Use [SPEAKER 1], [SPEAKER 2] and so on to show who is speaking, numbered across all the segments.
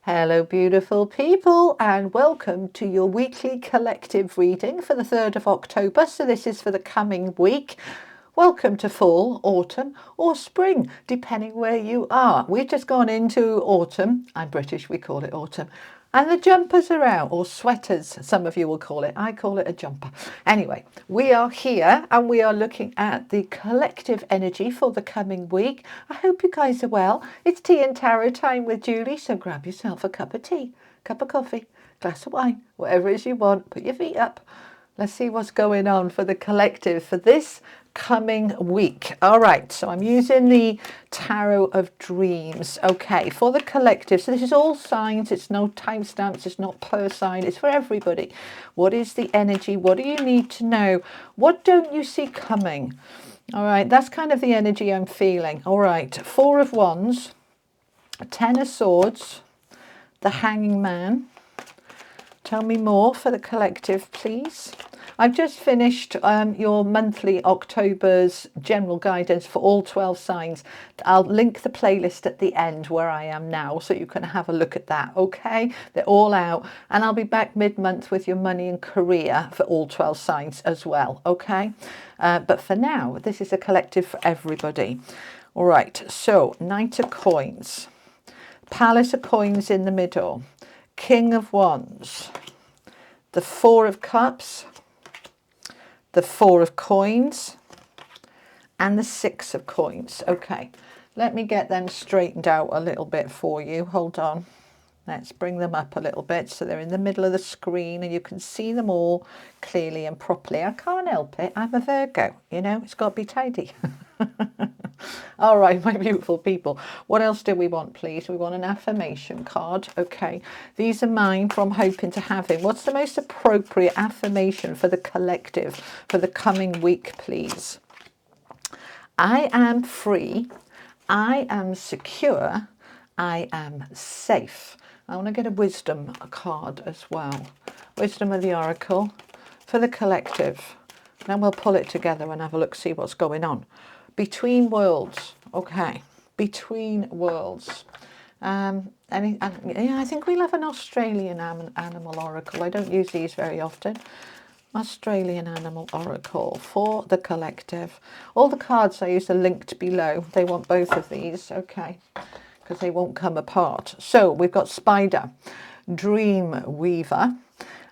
[SPEAKER 1] Hello, beautiful people, and welcome to your weekly collective reading for the 3rd of October. So this is for the coming week. Welcome to fall, autumn, or spring, depending where you are. We've just gone into autumn. I'm British, we call it autumn. And the jumpers are out, or sweaters, some of you will call it. I call it a jumper. Anyway, we are here and we are looking at the collective energy for the coming week. I hope you guys are well. It's tea and tarot time with Julie, so grab yourself a cup of tea, cup of coffee, glass of wine, whatever it is you want. Put your feet up. Let's see what's going on for the collective for this coming week. All right, so I'm using the Tarot of Dreams. Okay, for the collective. So this is all signs. It's no timestamps. It's not per sign. It's for everybody. What is the energy? What do you need to know? What don't you see coming? All right, that's kind of the energy I'm feeling. All right, 4 of Wands, 10 of Swords, the Hanging Man. Tell me more for the collective, please. I've just finished your monthly October's general guidance for all 12 signs. I'll link the playlist at the end where I am now so you can have a look at that, okay? They're all out. And I'll be back mid-month with your money and career for all 12 signs as well, okay? But for now, this is a collective for everybody. All right, so Knight of Coins, Palace of Coins in the middle, King of Wands, the 4 of Cups, the 4 of Coins, and the 6 of Coins. Okay, let me get them straightened out a little bit for you. Hold on. Let's bring them up a little bit so they're in the middle of the screen and you can see them all clearly and properly. I can't help it. I'm a Virgo, you know, it's got to be tidy. All right, my beautiful people. What else do we want, please? We want an affirmation card. Okay, these are mine from Hoping to Having. What's the most appropriate affirmation for the collective for the coming week, please? I am free. I am secure. I am safe. I want to get a wisdom card as well. Wisdom of the Oracle for the collective. Then we'll pull it together and have a look, see what's going on. Between worlds. Okay. Between worlds. Yeah, I think we'll have an Australian animal oracle. I don't use these very often. Australian animal oracle for the collective. All the cards I use are linked below. They want both of these. Okay. Because they won't come apart. So we've got Spider, Dream Weaver,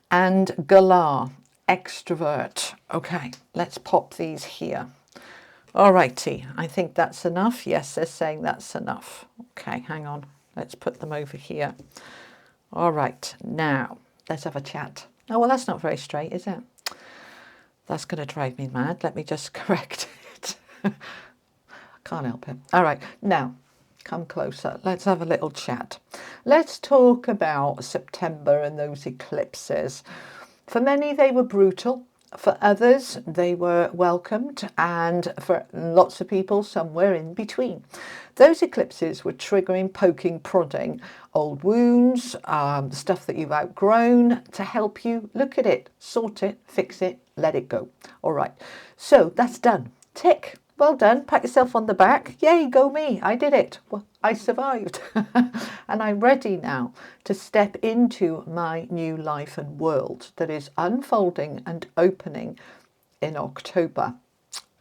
[SPEAKER 1] and Galar, Extrovert. Okay, let's pop these here. Alrighty, I think that's enough. Yes, they're saying that's enough. Okay, hang on. Let's put them over here. All right, now let's have a chat. Oh, well, that's not very straight, is it? That's going to drive me mad. Let me just correct it. Can't help it. All right, now come closer. Let's have a little chat. Let's talk about September and those eclipses. For many, they were brutal. For others, they were welcomed, and for lots of people, somewhere in between. Those eclipses were triggering, poking, prodding old wounds, stuff that you've outgrown, to help you look at it, sort it, fix it, let it go. All right, so that's done. Tick. Well done. Pat yourself on the back. Yay, go me. I did it. Well, I survived. And I'm ready now to step into my new life and world that is unfolding and opening in October.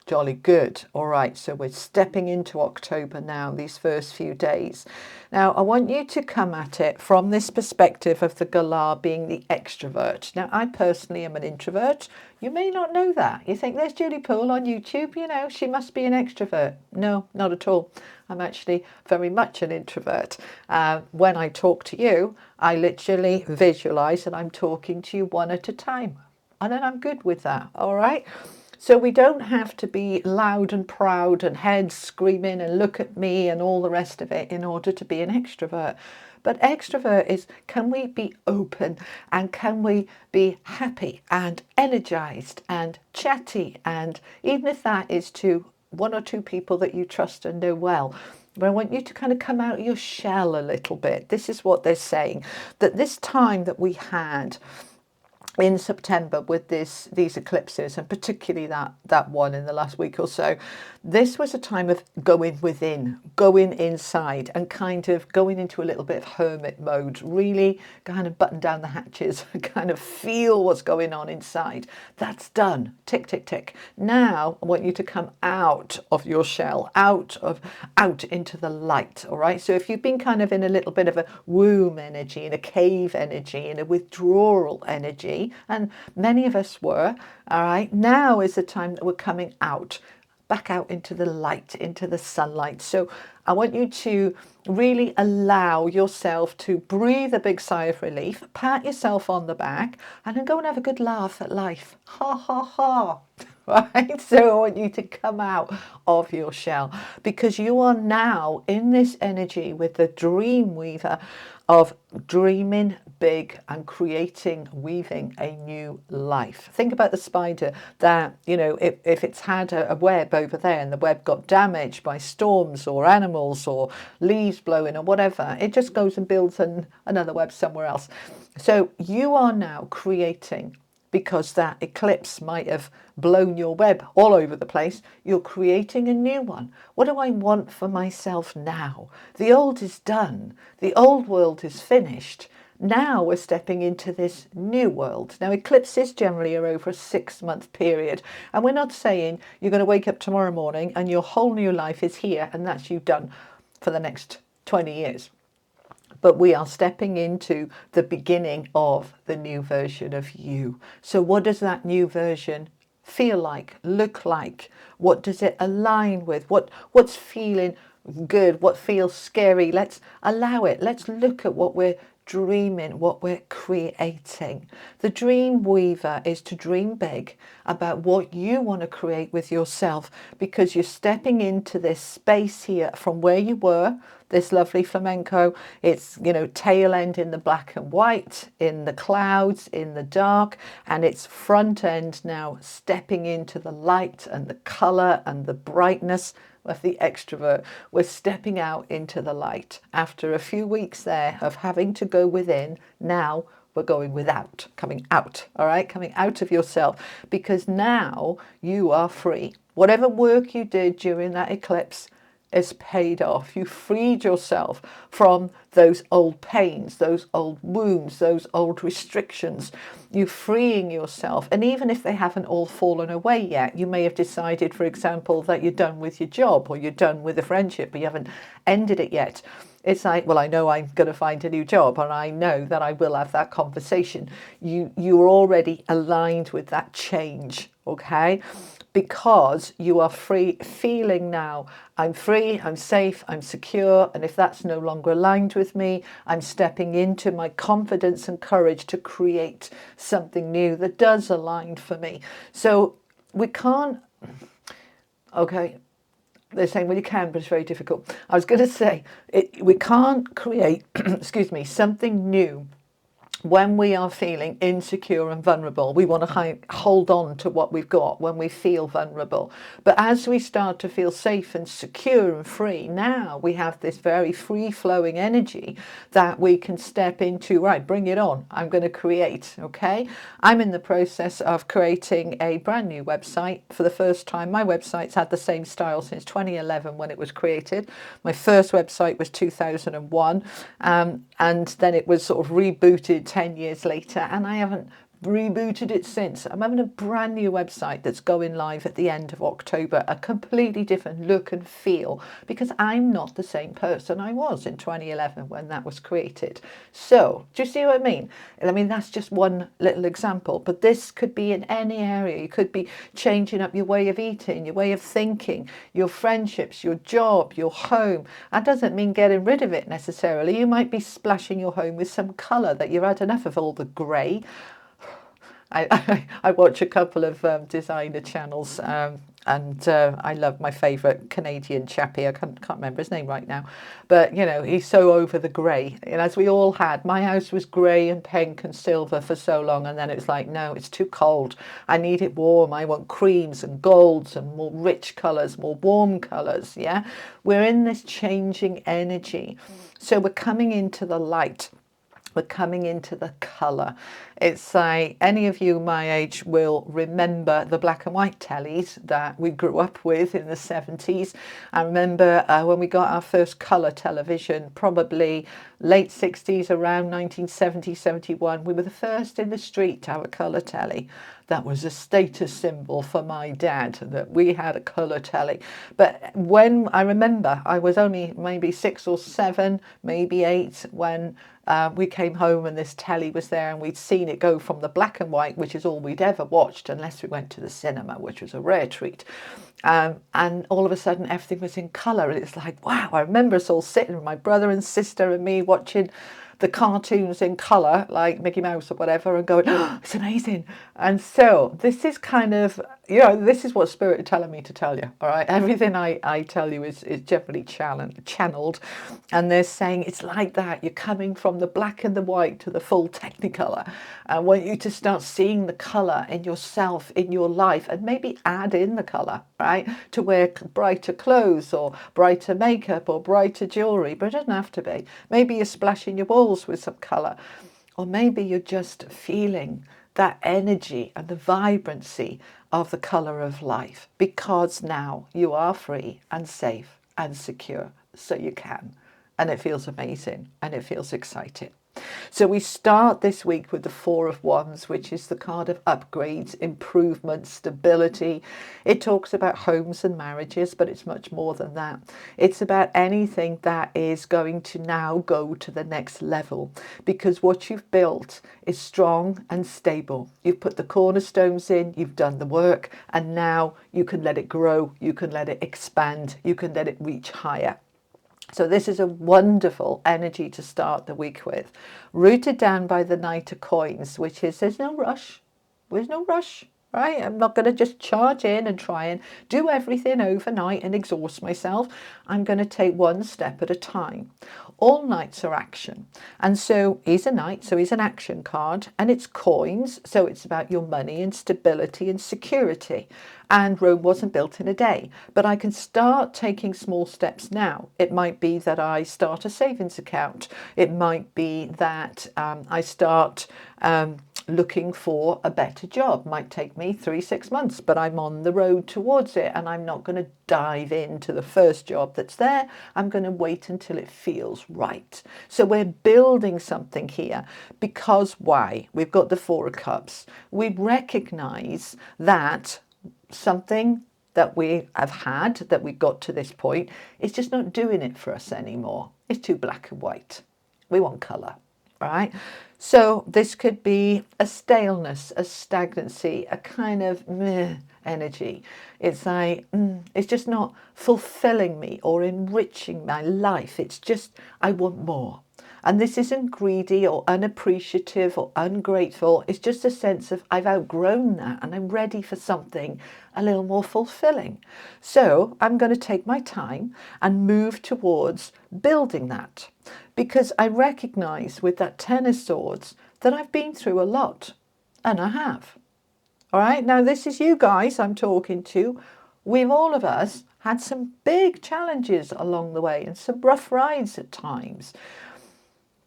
[SPEAKER 1] Jolly good. All right, so we're stepping into October now, these first few days. Now, I want you to come at it from this perspective of the Galar being the extrovert. Now, I personally am an introvert. You may not know that. You think there's Julie Poole on YouTube, you know, she must be an extrovert. No, not at all. I'm actually very much an introvert. When I talk to you, I literally visualize that I'm talking to you one at a time. And then I'm good with that, all right? So we don't have to be loud and proud and heads screaming and look at me and all the rest of it in order to be an extrovert. But extrovert is, can we be open and can we be happy and energized and chatty? And even if that is to 1 or 2 people that you trust and know well, but I want you to kind of come out of your shell a little bit. This is what they're saying, that this time that we had in September with these eclipses, and particularly that one in the last week or so, this was a time of going within, going inside, and kind of going into a little bit of hermit mode, really kind of button down the hatches, kind of feel what's going on inside. That's done. Tick, tick, tick. Now I want you to come out of your shell, out into the light. All right. So if you've been kind of in a little bit of a womb energy, in a cave energy, in a withdrawal energy, and many of us were, all right, now is the time that we're coming out, back out into the light, into the sunlight. So I want you to really allow yourself to breathe a big sigh of relief, pat yourself on the back, and then go and have a good laugh at life. Ha ha ha. Right? So I want you to come out of your shell, because you are now in this energy with the dream weaver of dreaming big and creating, weaving a new life. Think about the spider that, you know, if it's had a web over there and the web got damaged by storms or animals or leaves blowing or whatever, it just goes and builds another web somewhere else. So you are now creating, because that eclipse might have blown your web all over the place, you're creating a new one. What do I want for myself now? The old is done. The old world is finished. Now we're stepping into this new world. Now, eclipses generally are over a 6-month period. And we're not saying you're going to wake up tomorrow morning and your whole new life is here and that's you done for the next 20 years. But we are stepping into the beginning of the new version of you. So what does that new version feel like, look like? What does it align with? What's feeling good? What feels scary? Let's allow it. Let's look at what we're dreaming, what we're creating. The dream weaver is to dream big about what you want to create with yourself, because you're stepping into this space here from where you were, this lovely flamenco. It's, you know, tail end in the black and white, in the clouds, in the dark, and it's front end now stepping into the light and the color and the brightness of the extrovert. We're stepping out into the light. After a few weeks there of having to go within, now we're going without, coming out, all right? Coming out of yourself, because now you are free. Whatever work you did during that eclipse is paid off. You freed yourself from those old pains, those old wounds, those old restrictions. You're freeing yourself. And even if they haven't all fallen away yet, you may have decided, for example, that you're done with your job or you're done with a friendship, but you haven't ended it yet. It's like, well, I know I'm going to find a new job and I know that I will have that conversation. You're already aligned with that change, okay? Because you are free, feeling now, I'm free, I'm safe, I'm secure, and if that's no longer aligned with me, I'm stepping into my confidence and courage to create something new that does align for me. So we can't, okay, they're saying, well, you can, but it's very difficult. I was going to say, we can't create, excuse me, something new when we are feeling insecure and vulnerable. We want to hold on to what we've got when we feel vulnerable. But as we start to feel safe and secure and free, now we have this very free-flowing energy that we can step into. Right, bring it on. I'm going to create, okay? I'm in the process of creating a brand new website for the first time. My website's had the same style since 2011 when it was created. My first website was 2001, and then it was sort of rebooted 10 years later, and I haven't rebooted it since. I'm having a brand new website that's going live at the end of October, a completely different look and feel, because I'm not the same person I was in 2011 when that was created. So do you see what I mean? I mean, that's just one little example, but this could be in any area. You could be changing up your way of eating, your way of thinking, your friendships, your job, your home. That doesn't mean getting rid of it necessarily. You might be splashing your home with some colour that you've had enough of all the grey. I watch a couple of designer channels, and I love my favourite Canadian chappie. I can't remember his name right now, but you know, he's so over the grey. And as we all had, my house was grey and pink and silver for so long, and then it's like, no, it's too cold. I need it warm. I want creams and golds and more rich colours, more warm colours. Yeah, we're in this changing energy, so we're coming into the light. We're coming into the colour. It's like any of you my age will remember the black and white tellies that we grew up with in the 70s. I remember when we got our first colour television, probably late 60s, around 1970, 71. We were the first in the street to have a colour telly. That was a status symbol for my dad, that we had a colour telly. But when I remember, I was only maybe 6 or 7, maybe 8, when we came home and this telly was there, and we'd seen it go from the black and white, which is all we'd ever watched unless we went to the cinema, which was a rare treat. And all of a sudden everything was in colour, and it's like, wow. I remember us all sitting, my brother and sister and me, watching the cartoons in colour, like Mickey Mouse or whatever, and going, oh, it's amazing. And so this is kind of, this is what Spirit are telling me to tell you, all right? Everything I tell you is generally channeled, and they're saying it's like that. You're coming from the black and the white to the full Technicolor. I want you to start seeing the colour in yourself, in your life, and maybe add in the colour, right? To wear brighter clothes or brighter makeup or brighter jewellery, but it doesn't have to be. Maybe you're splashing your walls with some colour, or maybe you're just feeling that energy and the vibrancy of the colour of life, because now you are free and safe and secure, so you can, and it feels amazing and it feels exciting. So we start this week with the Four of Wands, which is the card of upgrades, improvement, stability. It talks about homes and marriages, but it's much more than that. It's about anything that is going to now go to the next level, because what you've built is strong and stable. You've put the cornerstones in, you've done the work, and now you can let it grow, you can let it expand, you can let it reach higher. So this is a wonderful energy to start the week with. Rooted down by the Knight of Coins, which is there's no rush. There's no rush, right? I'm not going to just charge in and try and do everything overnight and exhaust myself. I'm going to take one step at a time. All knights are action. And so he's a knight, so he's an action card, and it's coins. So it's about your money and stability and security. And Rome wasn't built in a day, but I can start taking small steps now. It might be that I start a savings account. It might be that I start looking for a better job. Might take me 3-6 months, but I'm on the road towards it, and I'm not going to dive into the first job that's there. I'm going to wait until it feels right. So we're building something here, because why? We've got the Four of Cups. We recognize that something that we have had, that we got to this point, is just not doing it for us anymore. It's too black and white. We want colour, right? So this could be a staleness, a stagnancy, a kind of meh energy. It's like, it's just not fulfilling me or enriching my life. It's just, I want more. And this isn't greedy or unappreciative or ungrateful. It's just a sense of I've outgrown that and I'm ready for something a little more fulfilling. So I'm going to take my time and move towards building that, because I recognize with that Ten of Swords that I've been through a lot, and I have. All right, now this is you guys I'm talking to. We've all of us had some big challenges along the way and some rough rides at times.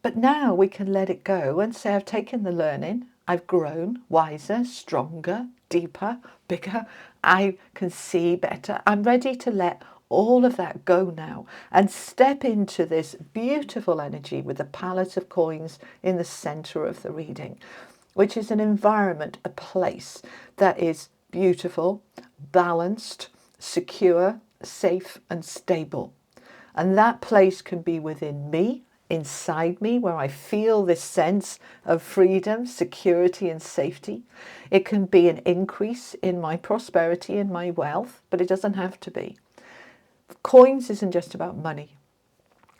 [SPEAKER 1] But now we can let it go and say, I've taken the learning, I've grown wiser, stronger, deeper, bigger, I can see better. I'm ready to let all of that go now and step into this beautiful energy with the palette of coins in the center of the reading, which is an environment, a place that is beautiful, balanced, secure, safe and stable. And that place can be within me, inside me, where I feel this sense of freedom, security and safety. It can be an increase in my prosperity and my wealth, but it doesn't have to be. Coins isn't just about money.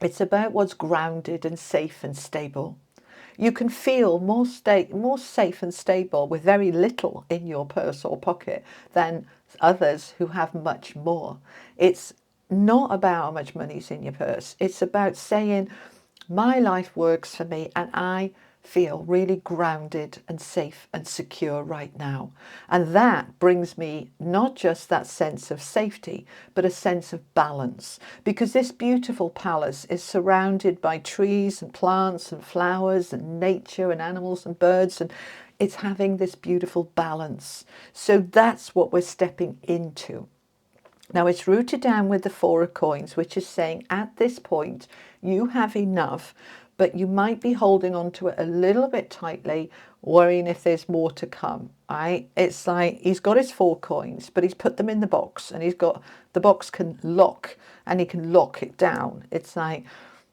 [SPEAKER 1] It's about what's grounded and safe and stable. You can feel more safe and stable with very little in your purse or pocket than others who have much more. It's not about how much money's in your purse. It's about saying, my life works for me and I feel really grounded and safe and secure right now. And that brings me not just that sense of safety, but a sense of balance, because this beautiful palace is surrounded by trees and plants and flowers and nature and animals and birds, and it's having this beautiful balance. So that's what we're stepping into. Now it's rooted down with the Four of Coins, which is saying at this point you have enough, but you might be holding on to it a little bit tightly, worrying if there's more to come. Right? It's like he's got his 4 coins, but he's put them in the box, and he's got the box can lock, and he can lock it down. It's like,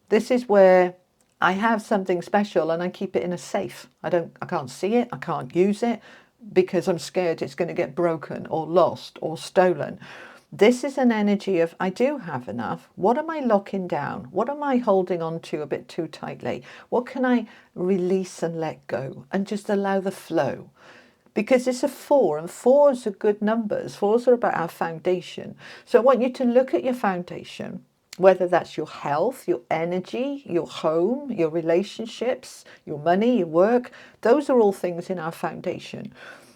[SPEAKER 1] this is where I have something special and I keep it in a safe. I can't see it, I can't use it because I'm scared it's going to get broken or lost or stolen. This is an energy of, I do have enough. What am I locking down? What am I holding on to a bit too tightly? What can I release and let go and just allow the flow? Because it's a 4, and 4s are good numbers. 4s are about our foundation. So I want you to look at your foundation, whether that's your health, your energy, your home, your relationships, your money, your work. Those are all things in our foundation.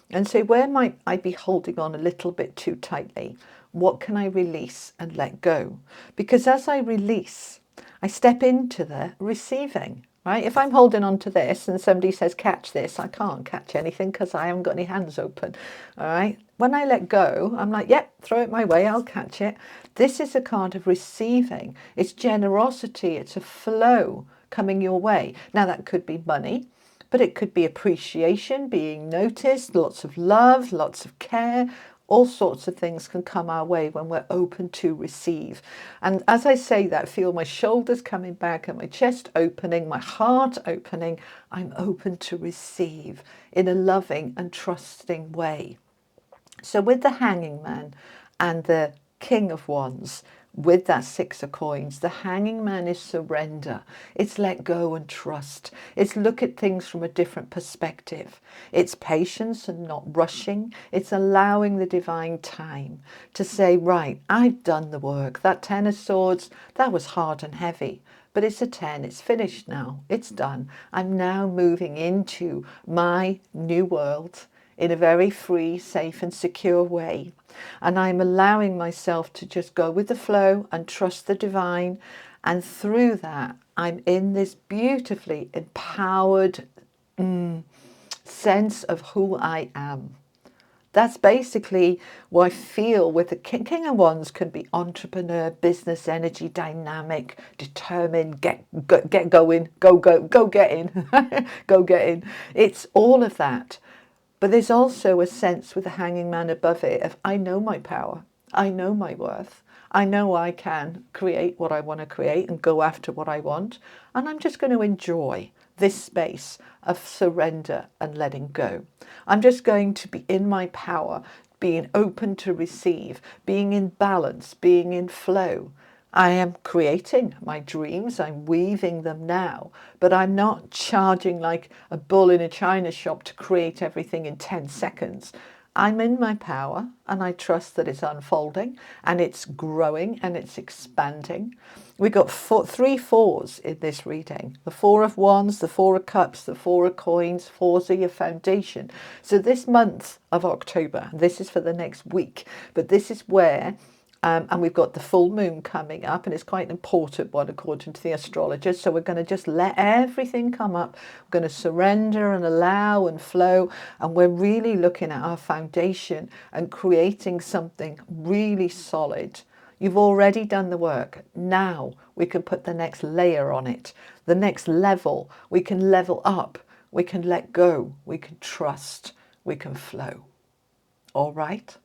[SPEAKER 1] And say, where might I be holding on a little bit too tightly? What can I release and let go? Because as I release, I step into the receiving, right? If I'm holding on to this and somebody says, catch this, I can't catch anything because I haven't got any hands open, all right? When I let go, I'm like, yep, throw it my way, I'll catch it. This is a card of receiving. It's generosity. It's a flow coming your way. Now, that could be money, but it could be appreciation, being noticed, lots of love, lots of care. All sorts of things can come our way when we're open to receive. And as I say that, feel my shoulders coming back and my chest opening, my heart opening. I'm open to receive in a loving and trusting way. So with the Hanging Man and the King of Wands, with that 6 of Coins, the Hanging Man is surrender. It's let go and trust. It's look at things from a different perspective. It's patience and not rushing. It's allowing the divine time to say, right, I've done the work. That 10 of Swords, that was hard and heavy. But it's a 10, it's finished now, it's done. I'm now moving into my new world in a very free, safe and secure way. And I'm allowing myself to just go with the flow and trust the divine. And through that, I'm in this beautifully empowered sense of who I am. That's basically what I feel with the King of Wands. Can be entrepreneur, business energy, dynamic, determined, get going, go get in, go get in. It's all of that. But there's also a sense with the Hanging Man above it of, I know my power, I know my worth, I know I can create what I want to create and go after what I want, and I'm just going to enjoy this space of surrender and letting go. I'm just going to be in my power, being open to receive, being in balance, being in flow. I am creating my dreams, I'm weaving them now, but I'm not charging like a bull in a china shop to create everything in 10 seconds. I'm in my power and I trust that it's unfolding and it's growing and it's expanding. We got 3 4s in this reading. The 4 of Wands, the 4 of Cups, the 4 of Coins. 4s are your foundation. So this month of October, this is for the next week, but this is where and we've got the full moon coming up, and it's quite an important one according to the astrologers. So we're going to just let everything come up. We're going to surrender and allow and flow. And we're really looking at our foundation and creating something really solid. You've already done the work. Now we can put the next layer on it, the next level. We can level up. We can let go. We can trust. We can flow. All right?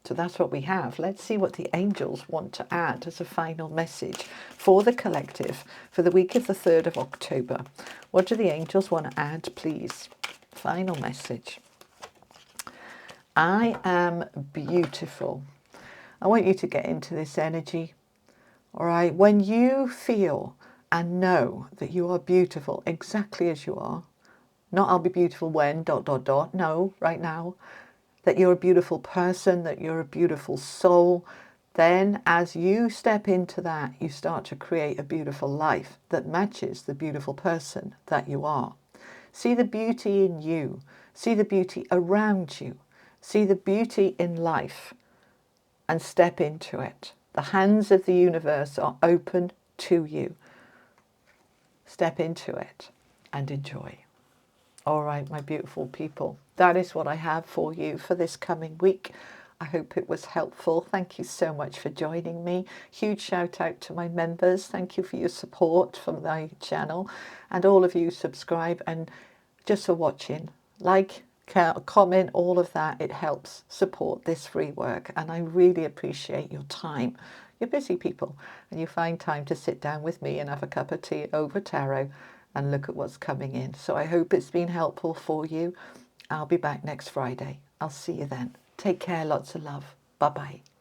[SPEAKER 1] So that's what we have. Let's see what the angels want to add as a final message for the collective for the week of the 3rd of October. What do the angels want to add, please? Final message. I am beautiful. I want you to get into this energy. All right. When you feel and know that you are beautiful exactly as you are, not I'll be beautiful when, ... No, right now. That you're a beautiful person, that you're a beautiful soul, then as you step into that, you start to create a beautiful life that matches the beautiful person that you are. See the beauty in you. See the beauty around you. See the beauty in life and step into it. The hands of the universe are open to you. Step into it and enjoy. All right, my beautiful people, that is what I have for you for this coming week. I hope it was helpful. Thank you so much for joining me. Huge shout out to my members. Thank you for your support from my channel, and all of you subscribe and just for watching. Like, comment, all of that. It helps support this free work, and I really appreciate your time. You're busy people, and you find time to sit down with me and have a cup of tea over tarot and look at what's coming in. So I hope it's been helpful for you. I'll be back next Friday. I'll see you then. Take care. Lots of love. Bye-bye.